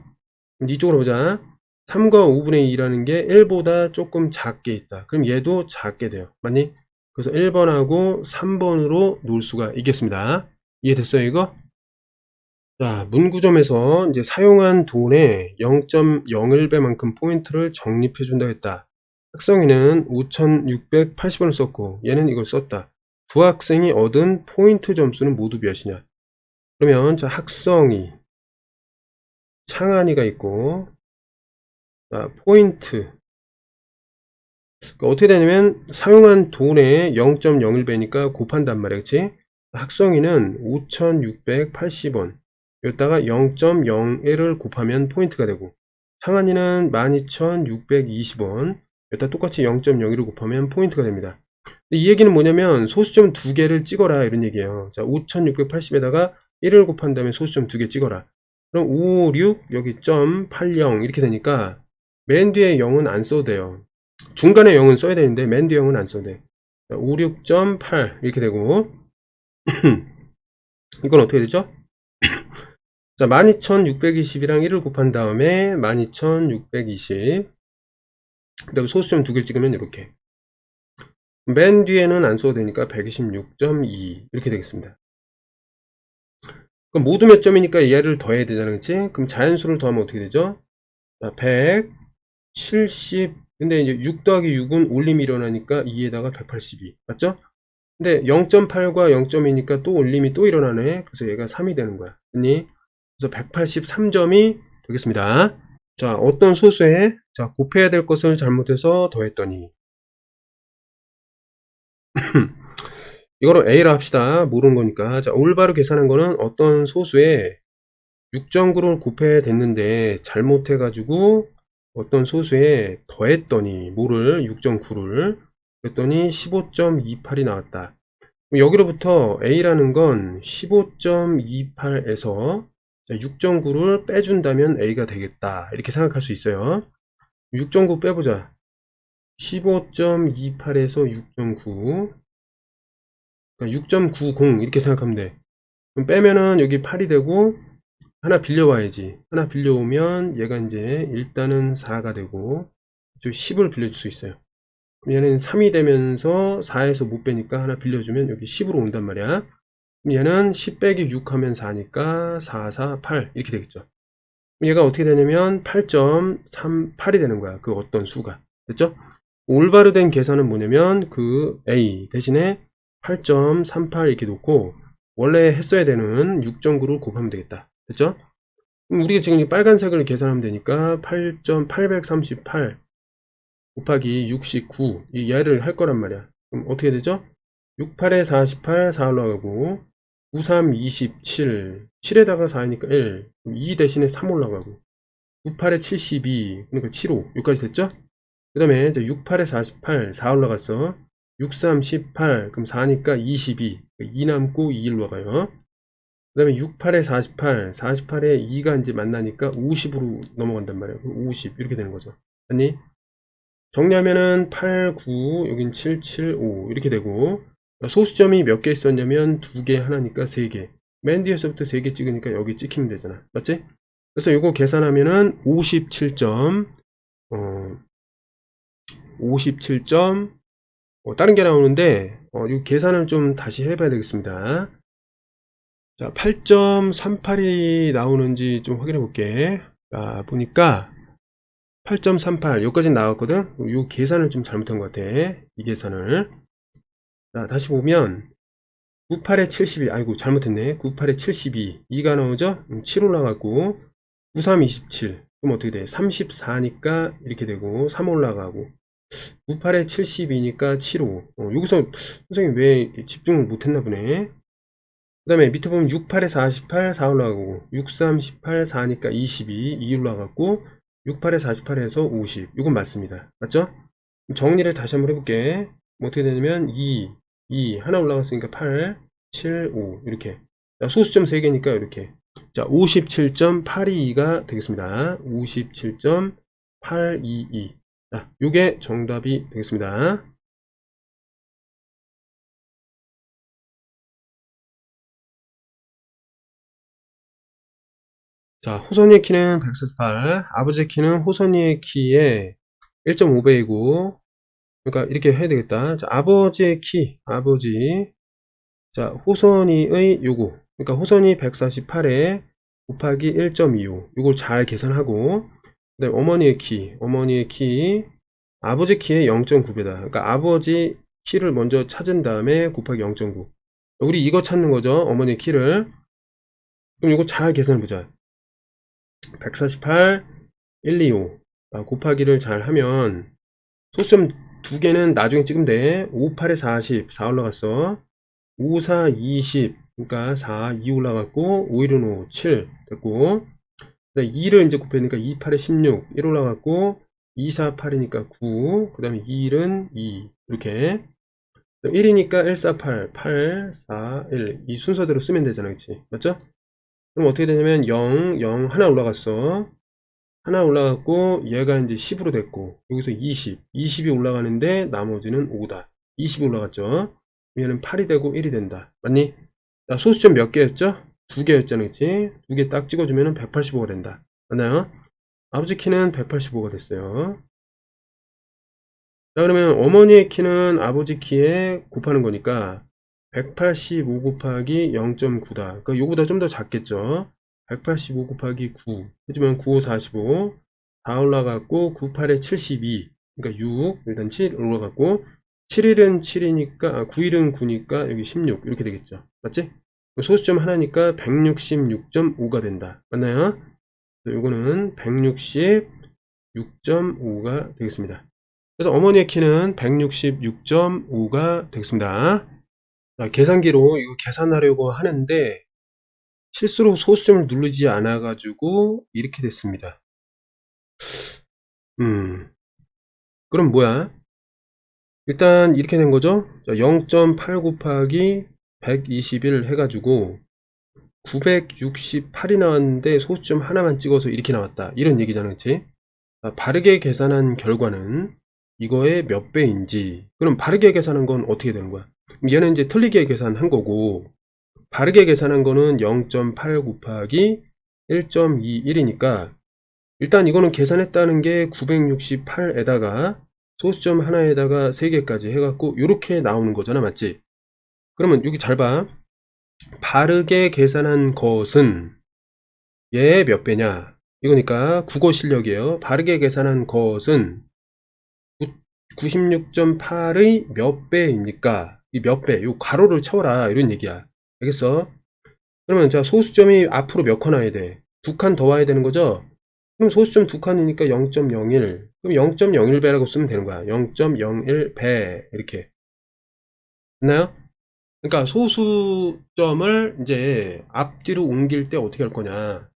그럼 이쪽으로 보자. 3과 5분의 2라는 게 1보다 조금 작게 있다. 그럼 얘도 작게 돼요. 맞니? 그래서 1번하고 3번으로 놓을 수가 있겠습니다. 이해됐어요, 이거? 자, 문구점에서 이제 사용한 돈의 0.01배만큼 포인트를 적립해 준다 했다. 학성이는 5,680원을 썼고 얘는 이걸 썼다. 두 학생이 얻은 포인트 점수는 모두 몇이냐? 그러면 자, 학성이, 창한이가 있고 자, 포인트. 그러니까 어떻게 되냐면 사용한 돈의 0.01배니까 곱한단 말이야. 그치? 학성이는 5,680원. 여기다가 0.01을 곱하면 포인트가 되고 창한이는 12,620원. 여기다 똑같이 0.01을 곱하면 포인트가 됩니다. 이 얘기는 뭐냐면 소수점 두 개를 찍어라 이런 얘기예요. 자, 5,680에다가 1을 곱한 다음에 소수점 두 개 찍어라. 그럼 5, 6 여기 점 80 이렇게 되니까 맨 뒤에 0은 안 써도 돼요. 중간에 0은 써야 되는데 맨 뒤에 0은 안 써도 돼. 5, 6.8 이렇게 되고 이건 어떻게 되죠? 자, 12,620이랑 1을 곱한 다음에 12,620 그다음에 소수점 두 개 찍으면 이렇게 맨 뒤에는 안 써도 되니까 126.2 이렇게 되겠습니다. 그럼 모두 몇 점이니까 얘를 더해야 되잖아, 그치? 그럼 자연수를 더하면 어떻게 되죠? 자, 170 근데 이제 6 더하기 6은 올림이 일어나니까 2에다가 182 맞죠? 근데 0.8과 0.2니까 또 올림이 또 일어나네. 그래서 얘가 3이 되는 거야. 됐니? 그래서 183점이 되겠습니다. 자, 어떤 소수에 자, 곱해야 될 것을 잘못해서 더했더니 이거로 A라 합시다. 모르는 거니까. 자, 올바로 계산한 거는 어떤 소수에 6.9를 곱해야 됐는데 잘못해가지고 어떤 소수에 더했더니 뭐를 6.9를 그랬더니 15.28이 나왔다. 여기로부터 A라는 건 15.28에서 6.9를 빼준다면 A가 되겠다. 이렇게 생각할 수 있어요. 6.9 빼보자. 15.28에서 6.9 그러니까 6.90 이렇게 생각하면 돼. 그럼 빼면은 여기 8이 되고 하나 빌려와야지. 하나 빌려오면 얘가 이제 일단은 4가 되고 저 10을 빌려줄 수 있어요. 그럼 얘는 3이 되면서 4에서 못 빼니까 하나 빌려주면 여기 10으로 온단 말이야. 그럼 얘는 10 빼기 6 하면 4니까 4, 4, 8 이렇게 되겠죠. 그럼 얘가 어떻게 되냐면 8.38이 되는 거야. 그 어떤 수가. 됐죠? 올바로 된 계산은 뭐냐면 그 A 대신에 8.38 이렇게 놓고 원래 했어야 되는 6.9를 곱하면 되겠다. 됐죠? 그럼 우리가 지금 이 빨간색을 계산하면 되니까 8.838 곱하기 69 이 얘를 할 거란 말이야. 그럼 어떻게 되죠? 68에 48 4 올라가고 93 27 7에다가 4니까 1 2 대신에 3 올라가고 98에 72 그러니까 75 여기까지 됐죠? 그 다음에 이제 68에 48 4 올라갔어. 63 18 그럼 4니까 22 2 남고 2 일로 와봐요. 그 다음에 68에 48, 48에 2가 이제 만나니까 50으로 넘어간단 말이에요. 50 이렇게 되는 거죠. 아니 정리하면은 8, 9, 여긴 7, 7, 5 이렇게 되고 소수점이 몇 개 있었냐면 2개, 하나니까 3개. 맨 뒤에서부터 3개 찍으니까 여기 찍히면 되잖아. 맞지? 그래서 이거 계산하면은 57점 57점 다른 게 나오는데 이 계산을 좀 다시 해봐야 되겠습니다. 자, 8.38이 나오는지 좀 확인해 볼게. 자, 보니까 8.38 여기까지 나왔거든. 이 계산을 좀 잘못한 것 같아. 이 계산을. 자, 다시 보면 98에 72 아이고 잘못했네. 98에 72 2가 나오죠. 7 올라가고 93 27 그럼 어떻게 돼? 34니까 이렇게 되고 3 올라가고 98에 72니까 75 여기서 선생님 왜 집중을 못했나 보네. 그 다음에 밑에 보면 68에 48 4 올라가고 63 18 4니까 22 2 올라갔고 68에 48에서 50 이건 맞습니다. 맞죠? 정리를 다시 한번 해볼게. 뭐 어떻게 되냐면 2 하나 올라갔으니까 8 7 5 이렇게. 자, 소수점 3개니까 이렇게. 자, 57.822가 되겠습니다. 57.822. 자, 요게 정답이 되겠습니다. 자, 호선이의 키는 148, 아버지의 키는 호선이의 키의 1.5배이고, 그러니까 이렇게 해야 되겠다. 자, 아버지의 키, 아버지. 자, 호선이의 요거. 그러니까 호선이 148에 곱하기 1.25. 요걸 잘 계산하고, 그다음에 어머니의 키, 아버지 키의 0.9배다. 그러니까 아버지 키를 먼저 찾은 다음에 곱하기 0.9. 우리 이거 찾는 거죠. 어머니의 키를. 그럼 이거 잘 계산해 보자. 148, 125. 곱하기를 잘 하면 소수점 두 개는 나중에 찍으면 돼. 58에 40, 4 올라갔어. 54, 20, 그러니까 4, 2 올라갔고, 5, 1은 5, 7 됐고, 2를 이제 곱하니까 2, 8에 16, 1 올라갔고, 2, 4, 8이니까 9, 그 다음에 2는 2, 이렇게. 1이니까 1, 4, 8, 8, 4, 1. 이 순서대로 쓰면 되잖아, 그치? 맞죠? 그럼 어떻게 되냐면 0, 0, 하나 올라갔어. 하나 올라갔고 얘가 이제 10으로 됐고 여기서 20, 20이 올라가는데 나머지는 5다. 20이 올라갔죠. 얘는 8이 되고 1이 된다. 맞니? 자, 소수점 몇 개였죠? 두 개였잖아, 그치? 두 개 딱 찍어주면 185가 된다. 맞나요? 아버지 키는 185가 됐어요. 자, 그러면 어머니의 키는 아버지 키에 곱하는 거니까 185 곱하기 0.9다. 그러니까 요거보다 좀 더 작겠죠? 185 곱하기 9 해주면 95, 45 다 올라갔고 98에 72 그러니까 6 일단 7 올라갔고 7일은 7이니까 9일은 9니까 여기 16 이렇게 되겠죠. 맞지? 소수점 하나니까 166.5가 된다. 맞나요? 요거는 166.5가 되겠습니다. 그래서 어머니의 키는 166.5가 되겠습니다. 자, 계산기로 이거 계산하려고 하는데 실수로 소수점을 누르지 않아 가지고 이렇게 됐습니다. 그럼 뭐야? 일단 이렇게 된 거죠. 0.8 곱하기 121 해가지고 968이 나왔는데 소수점 하나만 찍어서 이렇게 나왔다. 이런 얘기잖아, 그치? 바르게 계산한 결과는 이거의 몇 배인지. 그럼 바르게 계산한 건 어떻게 되는 거야? 얘는 이제 틀리게 계산한 거고 바르게 계산한 거는 0.8 곱하기 1.21이니까 일단 이거는 계산했다는 게 968에다가 소수점 하나에다가 3개까지 해갖고 이렇게 나오는 거잖아, 맞지? 그러면 여기 잘 봐. 바르게 계산한 것은 얘 몇 배냐? 이거니까 국어 실력이에요. 바르게 계산한 것은 96.8의 몇 배입니까? 이 몇 배, 요 괄호를 쳐라 이런 얘기야. 알겠어? 그러면 자, 소수점이 앞으로 몇 칸 와야 돼? 2칸 더 와야 되는 거죠? 그럼 소수점 2칸이니까 0.01. 그럼 0.01배라고 쓰면 되는 거야. 0.01배 이렇게. 됐나요? 그러니까 소수점을 이제 앞뒤로 옮길 때 어떻게 할 거냐?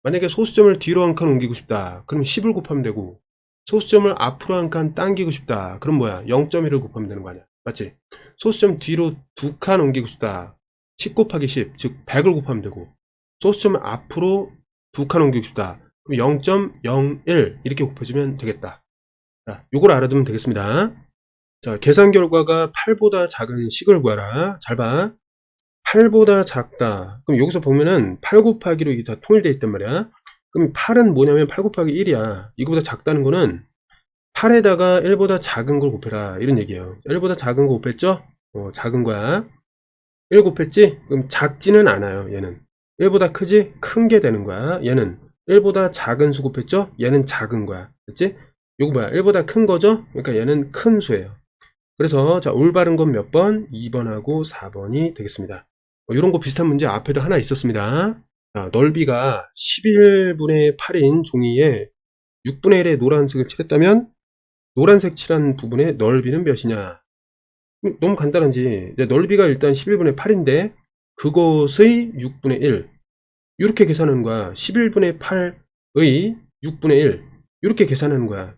만약에 소수점을 뒤로 한 칸 옮기고 싶다. 그럼 10을 곱하면 되고 소수점을 앞으로 한 칸 당기고 싶다. 그럼 뭐야? 0.1을 곱하면 되는 거 아니야? 맞지? 소수점 뒤로 2칸 옮기고 싶다. 10 곱하기 10, 즉 100을 곱하면 되고, 소수점을 앞으로 2칸 옮기고 싶다. 그럼 0.01 이렇게 곱해주면 되겠다. 자, 요걸 알아두면 되겠습니다. 자, 계산 결과가 8보다 작은 식을 구하라. 잘 봐. 8보다 작다. 그럼 여기서 보면은 8 곱하기로 이게 다 통일되어 있단 말이야. 그럼 8은 뭐냐면 8 곱하기 1이야. 이거보다 작다는 거는 8에다가 1보다 작은 걸 곱해라. 이런 얘기예요. 1보다 작은 거 곱했죠? 작은 거야. 1 곱했지? 그럼 작지는 않아요. 얘는 1보다 크지? 큰 게 되는 거야. 얘는 1보다 작은 수 곱했죠? 얘는 작은 거야. 됐지? 요거 뭐야? 1보다 큰 거죠? 그러니까 얘는 큰 수예요. 그래서 자, 올바른 건 몇 번? 2번하고 4번이 되겠습니다. 이런 거 비슷한 문제 앞에도 하나 있었습니다. 자, 넓이가 11분의 8인 종이에 6분의 1의 노란색을 칠했다면 노란색 칠한 부분의 넓이는 몇이냐? 너무 간단하지. 넓이가 일단 11분의 8인데 그것의 6분의 1 이렇게 계산하는 거야. 11분의 8의 6분의 1 이렇게 계산하는 거야.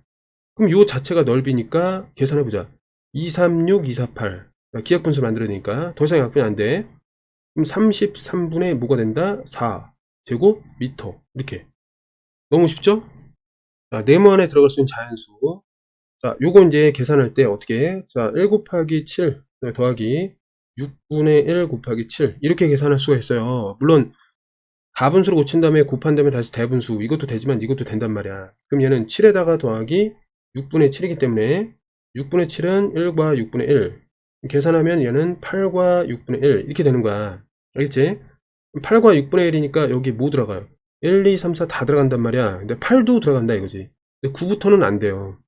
그럼 요 자체가 넓이니까 계산해보자. 236, 248 기하분수 만들어내니까 더 이상 약분이 안돼. 그럼 33분의 뭐가 된다? 4 제곱미터. 이렇게 너무 쉽죠? 자, 네모 안에 들어갈 수 있는 자연수. 자, 요거 이제 계산할 때 어떻게 해? 자, 1 곱하기 7 더하기 6분의 1 곱하기 7 이렇게 계산할 수가 있어요. 물론 가분수로 고친 다음에 곱한 다음에 다시 대분수 이것도 되지만 이것도 된단 말이야. 그럼 얘는 7에다가 더하기 6분의 7이기 때문에 6분의 7은 1과 6분의 1 계산하면 얘는 8과 6분의 1 이렇게 되는 거야. 알겠지? 8과 6분의 1이니까 여기 뭐 들어가요? 1, 2, 3, 4 다 들어간단 말이야. 근데 8도 들어간다 이거지. 근데 9부터는 안 돼요.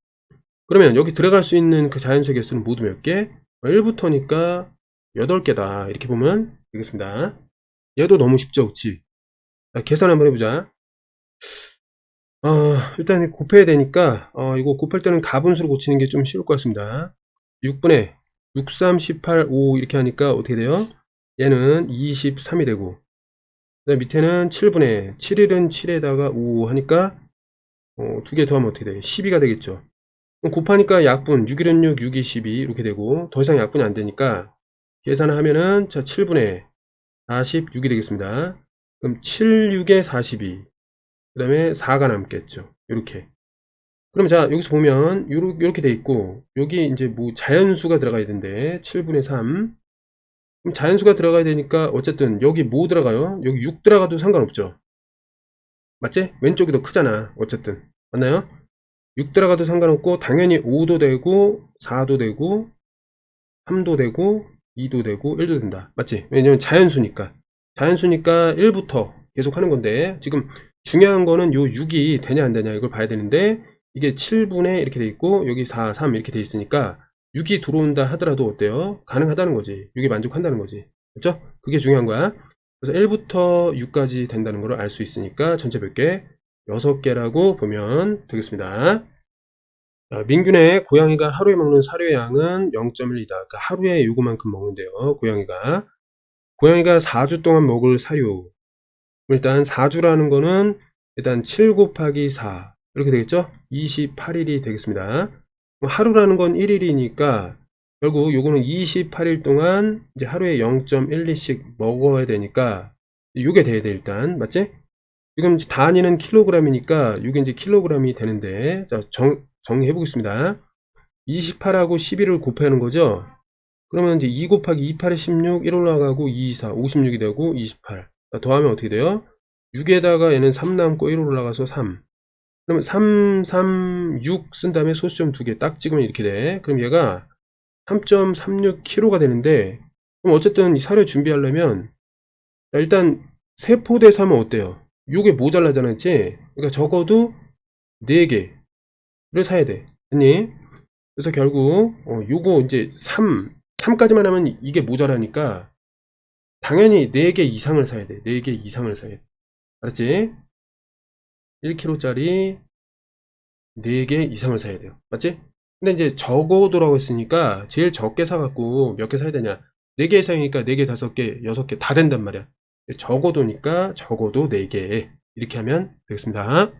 그러면 여기 들어갈 수 있는 그 자연수의 개수는 모두 몇 개? 1부터니까 8개다. 이렇게 보면 되겠습니다. 얘도 너무 쉽죠, 그치? 자, 계산 한번 해보자. 일단 곱해야 되니까 이거 곱할 때는 가분수로 고치는 게 좀 쉬울 것 같습니다. 6분의 6, 3, 18, 5 이렇게 하니까 어떻게 돼요? 얘는 23이 되고 그다음 밑에는 7분의 7일은 7에다가 5 하니까 두 개 더하면 어떻게 돼? 12가 되겠죠. 그럼 곱하니까 약분 6일은 6, 6이 12 이렇게 되고 더 이상 약분이 안 되니까 계산을 하면은 자 7분의 46이 되겠습니다. 그럼 7, 6에 42 그 다음에 4가 남겠죠. 이렇게. 그럼 자 여기서 보면 요렇게 돼 있고 여기 이제 뭐 자연수가 들어가야 되는데 7분의 3 그럼 자연수가 들어가야 되니까 어쨌든 여기 뭐 들어가요? 여기 6 들어가도 상관없죠. 맞지? 왼쪽이 더 크잖아. 어쨌든 맞나요? 6 들어가도 상관없고 당연히 5도 되고 4도 되고 3도 되고 2도 되고 1도 된다. 맞지? 왜냐면 자연수니까 1부터 계속 하는 건데 지금 중요한 거는 요 6이 되냐 안 되냐 이걸 봐야 되는데 이게 7분의 이렇게 돼 있고 여기 4, 3 이렇게 돼 있으니까 6이 들어온다 하더라도 어때요? 가능하다는 거지. 6이 만족한다는 거지. 그렇죠? 그게 중요한 거야. 그래서 1부터 6까지 된다는 걸 알 수 있으니까 전체 몇 개? 6개라고 보면 되겠습니다. 민균의 고양이가 하루에 먹는 사료의 양은 0.1이다. 그러니까 하루에 요거만큼 먹는데요. 고양이가 4주 동안 먹을 사료. 일단 4주라는 거는 일단 7 곱하기 4 이렇게 되겠죠? 28일이 되겠습니다. 하루라는 건 1일이니까 결국 요거는 28일 동안 이제 하루에 0.12씩 먹어야 되니까 요게 돼야 돼 일단. 맞지? 지금 단위는 킬로그램이니까 이게 이제 킬로그램이 되는데 자 정리해 보겠습니다. 28하고 11을 곱하는 거죠. 그러면 이제 2 곱하기 28에 16 1 올라가고 2, 2, 4 56이 되고 28 더하면 어떻게 돼요? 6에다가 얘는 3 남고 1 올라가서 3 그러면 3, 3, 6 쓴 다음에 소수점 2개 딱 찍으면 이렇게 돼. 그럼 얘가 3.36kg가 되는데 그럼 어쨌든 이 사료 준비하려면 일단 세포대 사면 어때요? 요게 모자라잖아 했지? 그러니까 적어도 4개를 사야 돼. 아니? 그래서 결국 요거 이제 3까지만 하면 이게 모자라니까 당연히 4개 이상을 사야 돼. 4개 이상을 사야 돼. 알았지? 1kg짜리 4개 이상을 사야 돼요. 맞지? 근데 이제 적어도라고 했으니까 제일 적게 사갖고 몇 개 사야 되냐? 4개 이상이니까 4개, 5개, 6개 다 된단 말이야. 적어도니까 적어도 4개 이렇게 하면 되겠습니다.